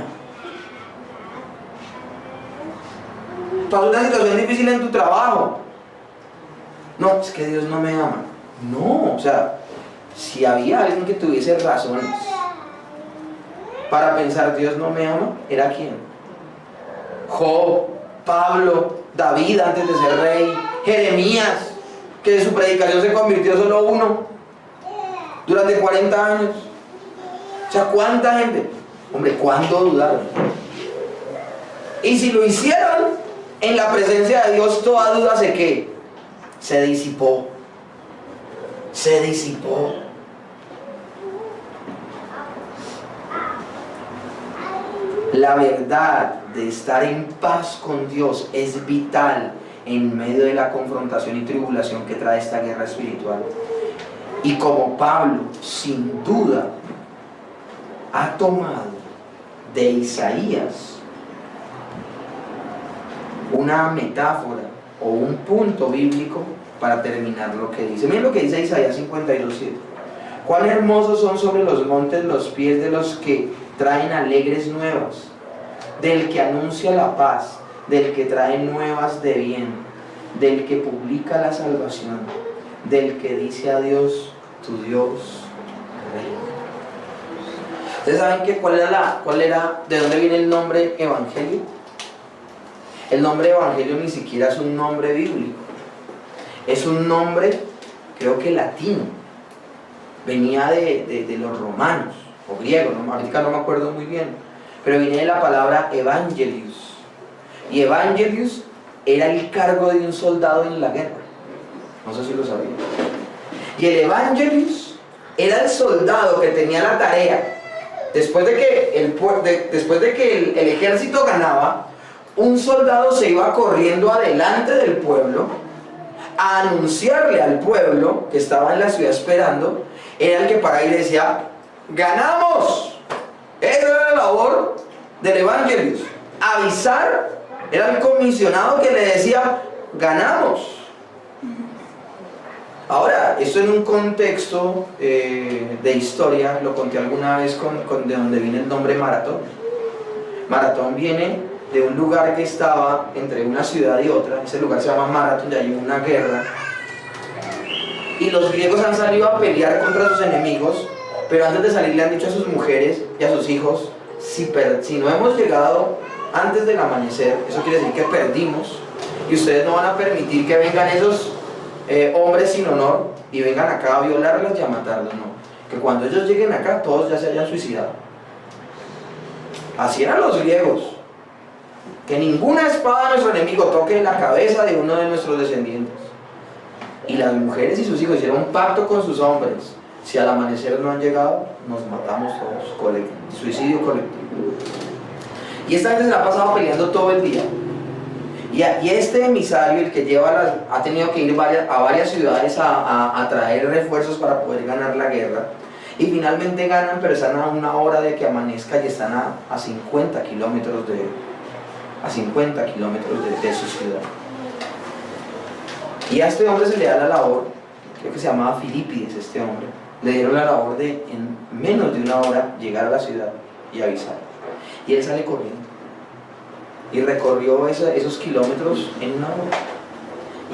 B: Pasó una situación difícil en tu trabajo, no, es que Dios no me ama. No, o sea, si había alguien que tuviese razones para pensar Dios no me ama, ¿era quién? Job, Pablo, David antes de ser rey, Jeremías, que de su predicación se convirtió solo uno durante 40 años. O sea, ¿cuánta gente? Hombre, ¿cuándo dudaron? Y si lo hicieron en la presencia de Dios, toda duda se disipó. Se disipó. La verdad de estar en paz con Dios es vital en medio de la confrontación y tribulación que trae esta guerra espiritual. Y como Pablo, sin duda, ha tomado de Isaías una metáfora o un punto bíblico para terminar lo que dice. Miren lo que dice Isaías 52:7. Cuán hermosos son sobre los montes los pies de los que traen alegres nuevas, del que anuncia la paz, del que trae nuevas de bien, del que publica la salvación, del que dice a Dios, tu Dios reina. ¿Ustedes saben de dónde viene el nombre Evangelio? El nombre Evangelio ni siquiera es un nombre bíblico. Es un nombre, creo que latino. Venía de los romanos, o griegos, ahorita no me acuerdo muy bien. Pero viene de la palabra evangelius. Y evangelius era el cargo de un soldado en la guerra. No sé si lo sabían. Y el evangelius era el soldado que tenía la tarea. Después de que el ejército ganaba, un soldado se iba corriendo adelante del pueblo a anunciarle al pueblo que estaba en la ciudad esperando. Era el que paraba y decía, ¡ganamos! Esa era la labor del evangelius. Avisar, era el comisionado que le decía, ¡ganamos! Ahora, esto en un contexto de historia, lo conté alguna vez de donde viene el nombre maratón. Maratón viene de un lugar que estaba entre una ciudad y otra. Ese lugar se llama Maratón, y hay una guerra. Y los griegos han salido a pelear contra sus enemigos, pero antes de salir le han dicho a sus mujeres y a sus hijos, si no hemos llegado antes del amanecer, eso quiere decir que perdimos, y ustedes no van a permitir que vengan esos hombres sin honor y vengan acá a violarlas y a matarlas, no. Que cuando ellos lleguen acá, todos ya se hayan suicidado. Así eran los griegos. Que ninguna espada de nuestro enemigo toque la cabeza de uno de nuestros descendientes. Y las mujeres y sus hijos hicieron un pacto con sus hombres. Si al amanecer no han llegado, nos matamos todos. Suicidio colectivo. Y esta gente se la ha pasado peleando todo el día. Y este emisario, el que ha tenido que ir a varias ciudades a traer refuerzos para poder ganar la guerra. Y finalmente ganan, pero están a una hora de que amanezca y están a 50 kilómetros de su ciudad. Y a este hombre se le da la labor, creo que se llamaba Filipides este hombre, le dieron la labor de en menos de una hora llegar a la ciudad y avisar. Y él sale corriendo. Y recorrió esos kilómetros en una hora.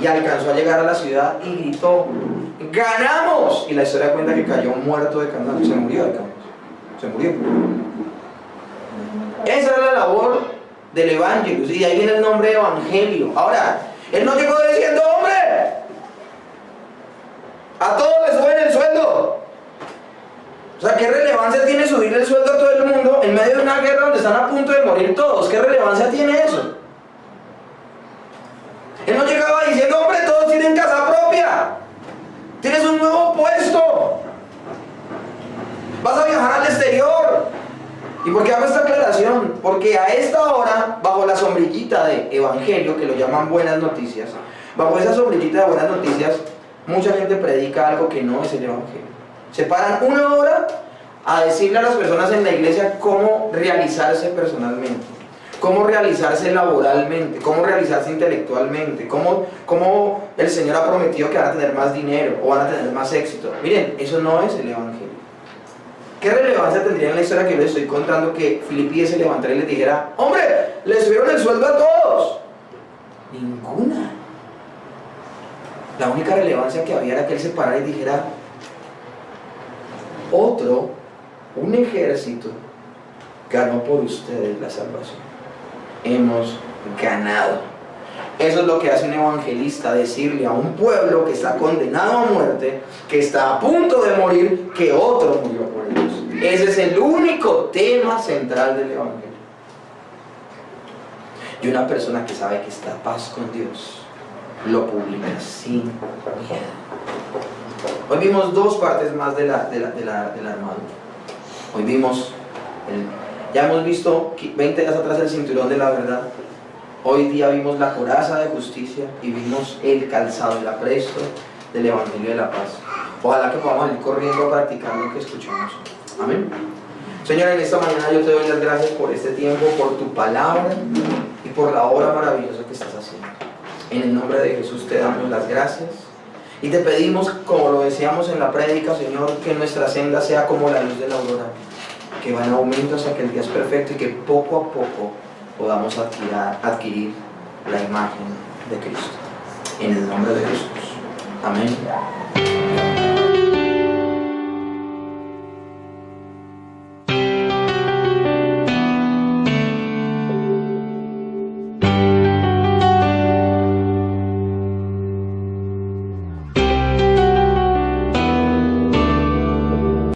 B: Y alcanzó a llegar a la ciudad y gritó, ¡ganamos! Y la historia cuenta que cayó muerto de cansancio, se murió de cansancio. Se murió. Esa era la labor del Evangelio, y de ahí viene el nombre de Evangelio. Ahora, él no llegó diciendo, ¡hombre! A todos les suben el sueldo. O sea, ¿qué relevancia tiene subir el sueldo a todo el mundo en medio de una guerra donde están a punto de morir todos? ¿Qué relevancia tiene eso? Él no llegaba diciendo, ¡hombre, todos tienen casa propia! ¡Tienes un nuevo puesto! ¡Vas a viajar al exterior! ¿Y por qué hago esta aclaración? Porque a esta hora, bajo la sombrillita de Evangelio, que lo llaman buenas noticias, bajo esa sombrillita de buenas noticias, mucha gente predica algo que no es el Evangelio. Se paran una hora a decirle a las personas en la iglesia cómo realizarse personalmente, cómo realizarse laboralmente, cómo realizarse intelectualmente, cómo el Señor ha prometido que van a tener más dinero o van a tener más éxito. Miren, eso no es el Evangelio. ¿Qué relevancia tendría en la historia que yo les estoy contando que Filipides se levantara y les dijera, ¡hombre, le subieron el sueldo a todos! Ninguna. La única relevancia que había era que él se parara y dijera, un ejército ganó por ustedes la salvación. Hemos ganado. Eso es lo que hace un evangelista, decirle a un pueblo que está condenado a muerte, que está a punto de morir, que otro murió por ellos. Ese es el único tema central del evangelio. Y una persona que sabe que está en paz con Dios, lo publica sin miedo. Hoy vimos dos partes más de la armadura. Hoy vimos Ya hemos visto 20 días atrás el cinturón de la verdad. Hoy día vimos la coraza de justicia y vimos el calzado, el apresto del Evangelio de la paz. Ojalá que podamos ir corriendo a practicar lo que escuchamos. Amén. Señor, en esta mañana yo te doy las gracias por este tiempo, por tu palabra y por la obra maravillosa que estás haciendo. En el nombre de Jesús te damos las gracias y te pedimos, como lo decíamos en la prédica, Señor, que nuestra senda sea como la luz de la aurora, que va en aumento hasta que el día es perfecto y que poco a poco podamos adquirir la imagen de Cristo. En el nombre de Jesús. Amén.